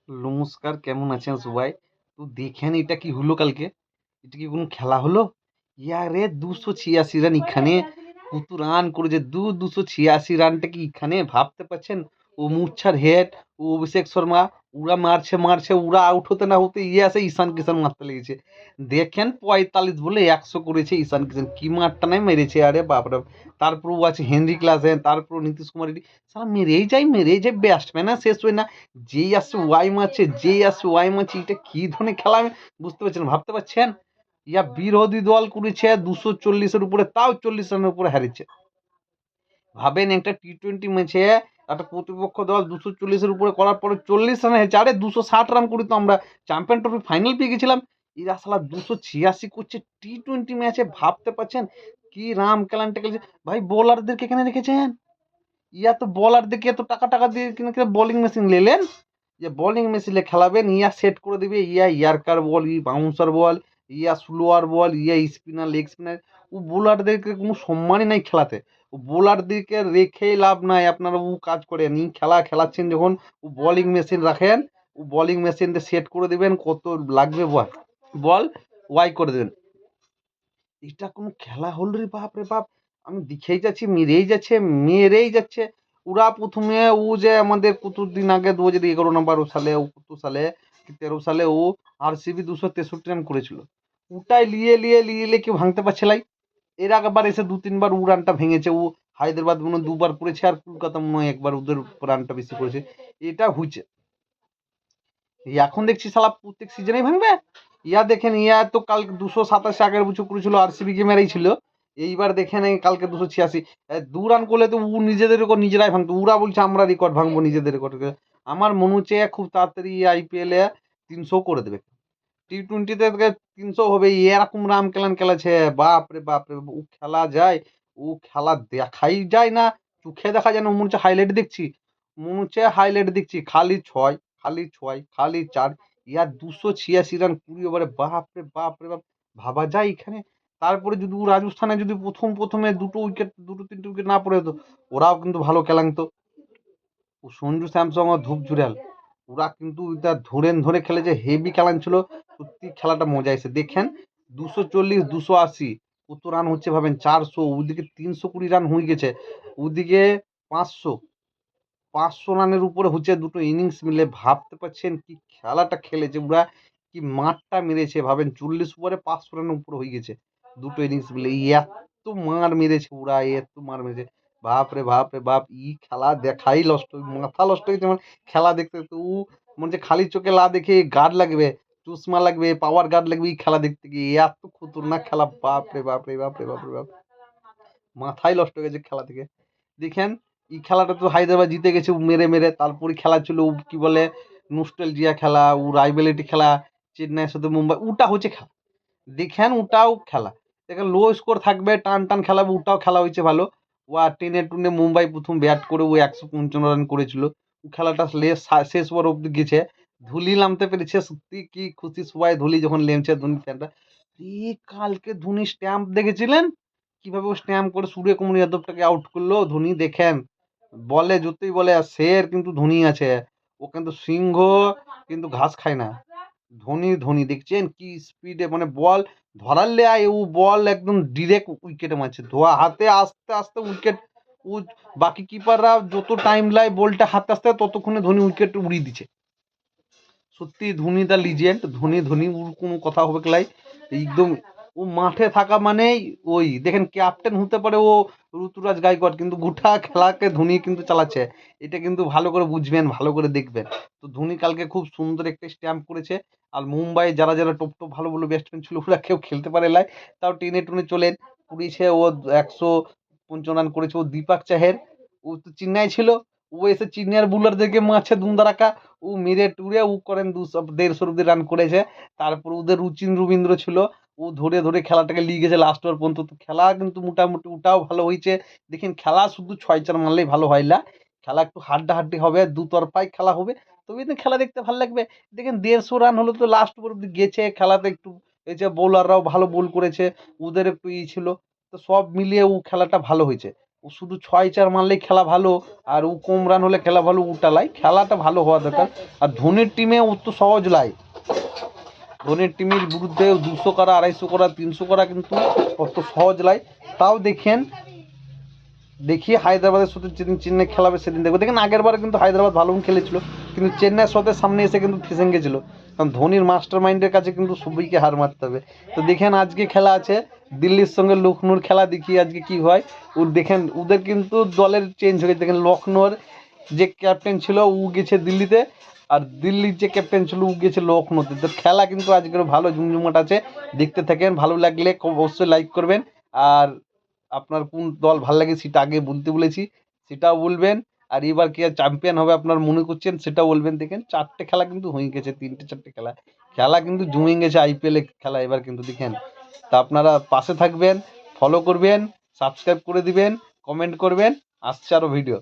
নমস্কার, কেমন আছেন সবাই? তো দেখেন এটা কি হলো কালকে? এটা কি কোনো খেলা হলো? ইয়ারে 286 রান এখানে কত রান করেছে, 286 রানটা কি এখানে ভাবতে পারছেন? ও মূর্ছার হেড, ও অভিষেক শর্মা, ওরা মারছে মারছে, ওরা আউট হতে না হতে ইয়ে আসে ঈশান কিষান মারতে লেগেছে। দেখেন 45 বলে 100 করেছে ঈশান কিষান, কি মারটা নাই মেরেছে, আরে বাপরে। তারপর ও আছে হেনরি ক্লাসেন, তারপর নীতিশ কুমার রেড্ডি। সালা মেরেই যায় ব্যাটসম্যান আর শেষ হয় না। যেই আসছে ওয়াই মারছে, যেই আসছে ওয়াই মারছে, এটা কি ধরনের খেলা আমি বুঝতে পারছি না, ভাবতে পারছেন? ইয়া বিরোধী দল করেছে 240-এর উপরে, তাও 40 রানের উপরে হারিয়েছে। ভাবেন একটা টি-টোয়েন্টি ম্যাচে একটা প্রতিপক্ষ দল 240-এর উপরে করার পরে 40 রানে হেরেছে। আরে 260 রান করি তো আমরা চ্যাম্পিয়ন ট্রফি ফাইনাল পেয়ে গেছিলাম। এরা শালা 286 করছে টি-টোয়েন্টি ম্যাচে, ভাবতে পারছেন? কি রাম কেলানটা খেলছে ভাই। বোলারদেরকে এখানে রেখেছেন, ইয়া তো বলারদেরকে এত টাকা টাকা দিয়ে কিনে কিনে বোলিং মেশিন নিলেন, যে বোলিং মেশিনে খেলাবেন, ইয়া সেট করে দিবে, ইয়া ইয়ার্কার বল, ই বাউন্সার বল, ইয়া স্লোয়ার বল, ইয়া স্পিনার, লেগ স্পিনার। ও বোলারদেরকে কোনো সম্মানই নাই খেলাতে। ও বোলারদেরকে রেখেই লাভ নাই, আপনারা ও কাজ করেন, ই খেলা খেলাচ্ছেন যখন ও বোলিং মেশিন রাখেন, ও বোলিং মেশিনটা সেট করে দিবেন কত লাগবে বল, বল ওয়াই করে দেবেন। এটা কোনো খেলা হল রে বাপ রে বাপ। আমি দেখেই যাচ্ছি মেরেই যাচ্ছে। ওরা প্রথমে ও যে আমাদের কতদিন আগে 2011 না 12 সালে, ও কত সালে কি 13 সালে ও আরসিবি 263 রান করেছিল। ওটাই লিয়ে কেউ ভাঙতে পারছে লাই। এর আগেবার এসে 2-3 বার ও রানটা ভেঙেছে। ও হায়দ্রাবাদ মনে হয় 2 বার করেছে, আর কলকাতা মনে হয় 1 বার ওদের রানটা বেশি করেছে। এটা হয়েছে। এখন দেখছি শালা প্রত্যেক সিজনেই ভাঙবে। ইয়া দেখেন, ইয়া তো কাল 227 আগের বছর করেছিল, আরসিবি কে মেরেই ছিল। এইবার দেখেন এই কালকে 286 2 রান করলে তো ও নিজেদের রেকর্ড নিজেরাই ভাঙতো। ওরা বলছে আমরা রেকর্ড ভাঙবো নিজেদের রেকর্ড। আমার মনে হচ্ছে খুব তাড়াতাড়ি আইপিএল এ 300 করে দেবে। টি-টোয়েন্টিতে 300 হবে, এরকম রাম কেলান খেলেছে। বাপ রে বাপ রে বাপ, ও খেলা যায়, ও খেলা দেখাই যায় না, চোখে দেখা যায় না। মনে হচ্ছে হাইলাইট দেখছি, খালি ছয়, খালি ছয়, খালি চার। ইয়ার 286 রান 20 ওভারে, বাপ রে বাপ রে বাপ, ভাবা যায় এখানে। তারপরে যদি ও রাজস্থানে যদি প্রথমে দুটো তিনটে উইকেট না পড়ে হতো, ওরাও কিন্তু ভালো খেলাতো। ও সঞ্জু স্যামসং ও ধূপ জুড়েল, ওরা কিন্তু এটা ধরে খেলেছে, হেভি খেলান ছিল। সত্যি খেলাটা মজা এসে দেখেন। 240, 280 কত রান হচ্ছে ভাবেন। 400, ওদিকে 320 রান হয়ে গেছে, ওদিকে 500, 500 রানের উপরে হচ্ছে দুটো ইনিংস মিলে। ভাবতে পারছেন কি খেলাটা খেলেছে ওরা, কি মারটা মেরেছে ভাবেন। 40 ওভারে 500 রানের উপরে হয়ে গেছে দুটো ইনিংস মিলে। এত মার মেরেছে ওরা, এত মার মেরেছে, বাপ রে বাপ রে বাপ। ই খেলা দেখাই লস্ট, মাথা নষ্ট হয়েছে আমার খেলা দেখতে দেখতে। ও মনে হচ্ছে খালি চোখে লা দেখে গার্ড লাগবে, চশমা লাগবে, পাওয়ার গার্ড লাগবে এই খেলা দেখতে গিয়ে। এত খতরনাক খেলা, বাপ রে বাপ রে বাপ রে বাপ রে বাপ, মাথাই নষ্ট হয়ে গেছে খেলা থেকে। দেখেন এই খেলাটা তো হায়দ্রাবাদ জিতে গেছে মেরে মেরে। তারপরে খেলা ছিল কি বলে নস্টালজিয়া খেলা, ও রাইভেলিটি খেলা, চেন্নাইয়ের সাথে মুম্বাই, ওটা হচ্ছে খেলা। দেখেন ওটাও খেলা, দেখেন লো স্কোর থাকবে, টান টান খেলাবে, ওটাও খেলা হয়েছে ভালো। ও আর টেনে টুনে মুম্বাই প্রথম ব্যাট করে ও 155 রান করেছিল। ও খেলাটা শেষ ওভার অব্দি গেছে। ধুলি নামতে পেরেছে, সত্যি কি খুশি সবাই ধুলি যখন নেমছে ধোনি ফ্যানরা। কালকে ধোনি স্ট্যাম্প দেখেছিলেন কিভাবে ও স্ট্যাম্প করে সূর্যকুমার যাদবটাকে আউট করলো ধোনি, দেখেন। বলে যতই বলে আর শের কিন্তু ধোনি আছে, ও কিন্তু সিংহ, কিন্তু ঘাস খায় না। ধোনি দেখছেন কি স্পিডে, মানে বল ধরালে আয় ও বল একদম ডিরেক্ট উইকেটে মারছে, ধোয়া হাতে আস্তে আস্তে উইকেট। ও বাকি কিপাররা যত টাইম লাই বলটা হাতে আসতে ততক্ষণে ধোনি উইকেট উড়িয়ে দিচ্ছে। সত্যি ধোনি দা লিজেন্ড, ধোনি ওর কোনো কথা হবে কি লাই একদম। ও মাঠে থাকা মানেই ওই দেখেন ক্যাপ্টেন হতে পারে ও ঋতুরাজ গাইকোয়াড়, কিন্তু গোটা খেলাকে ধোনি কিন্তু চালাচ্ছে। এটা কিন্তু ভালো করে বুঝবেন, ভালো করে দেখবেন। তো ধোনি কালকে খুব সুন্দর একটা স্ট্যাম্প করেছে। আর মুম্বাই যারা যারা টপ টপ ভালো ভালো ব্যাটসম্যান ছিল ওরা কেউ খেলতে পারে নাই, তাও টেনে টুনে চলেন করেছে। ও 155 রান করেছে। ও দীপক চাহের, ও তো চেন্নাই ছিল, ও এসে চেন্নাইয়ের বোলারদেরকে মারছে ধুমধারাক্কা। ও মেরে টুরে ও করেন 200-150 অব্দি রান করেছে। তারপর ওদের রুচিন রবীন্দ্র ছিল, ও ধরে খেলাটাকে লিয়ে গেছে লাস্ট ওভার পর্যন্ত। তো খেলা কিন্তু মোটামুটি ওটাও ভালো হয়েছে। দেখেন খেলা শুধু 6-4 মারলেই ভালো হয় না, খেলা একটু হাড্ডাহাড্ডি হবে, দুতরফায় খেলা হবে, তবে তো খেলা দেখতে ভালো লাগবে। দেখেন 150 রান হলো তো লাস্ট ওভার অব্দি গেছে খেলাতে। একটু এই যে বোলাররাও ভালো বোল করেছে, ওদের একটু ই ছিল। তো সব মিলিয়ে ও খেলাটা ভালো হয়েছে। ও শুধু 6-4 মারলেই খেলা ভালো, আর ও কম রান হলে খেলা ভালো, ওটা লাই, খেলাটা ভালো হওয়া দরকার। আর ধোনির টিমে ও তো সহজ লাই, ধোনির টিমের বিরুদ্ধে 200 করা, 250 করা, 300 করা কিন্তু অত সহজ লাই। তাও দেখি হায়দ্রাবাদের সাথে যেদিন চেন্নাই খেলাবে সেদিন দেখবো। দেখেন আগের বার কিন্তু হায়দ্রাবাদ ভালো খেলেছিল, কিন্তু চেন্নাইয়ের সাথে সামনে এসে কিন্তু ফেসে গেছিলো, কারণ ধোনির মাস্টার মাইন্ডের কাছে কিন্তু সবাইকে হার মারতে হবে। তো দেখেন আজকে খেলা আছে দিল্লির সঙ্গে লখনৌর খেলা, দেখি আজকে কি হয়। ও দেখেন ওদের কিন্তু দলের চেঞ্জ হয়ে গেছে, দেখেন লখনৌর যে ক্যাপ্টেন ছিল ও গেছে দিল্লিতে, আর দিল্লির যে ক্যাপ্টেন ছিল ও গেছে লখনৌতে। তো খেলা কিন্তু আজকের ভালো জমজমাট আছে, দেখতে থাকেন। ভালো লাগলে অবশ্যই লাইক করবেন, আর আপনার কোন দল ভালো লাগে সেটা আগে বলতে বলেছি, সেটাও বলবেন। আর এবার কে চ্যাম্পিয়ন হবে আপনার মনে করছেন সেটাও বলবেন। দেখেন 4টে খেলা কিন্তু হয়ে গেছে, 3টে 4টে খেলা, খেলা কিন্তু জমে গেছে আইপিএল খেলা এবার কিন্তু দেখেন। তা আপনারা পাশে থাকবেন, ফলো করবেন, সাবস্ক্রাইব করে দিবেন, কমেন্ট করবেন, আসছে আরও ভিডিও।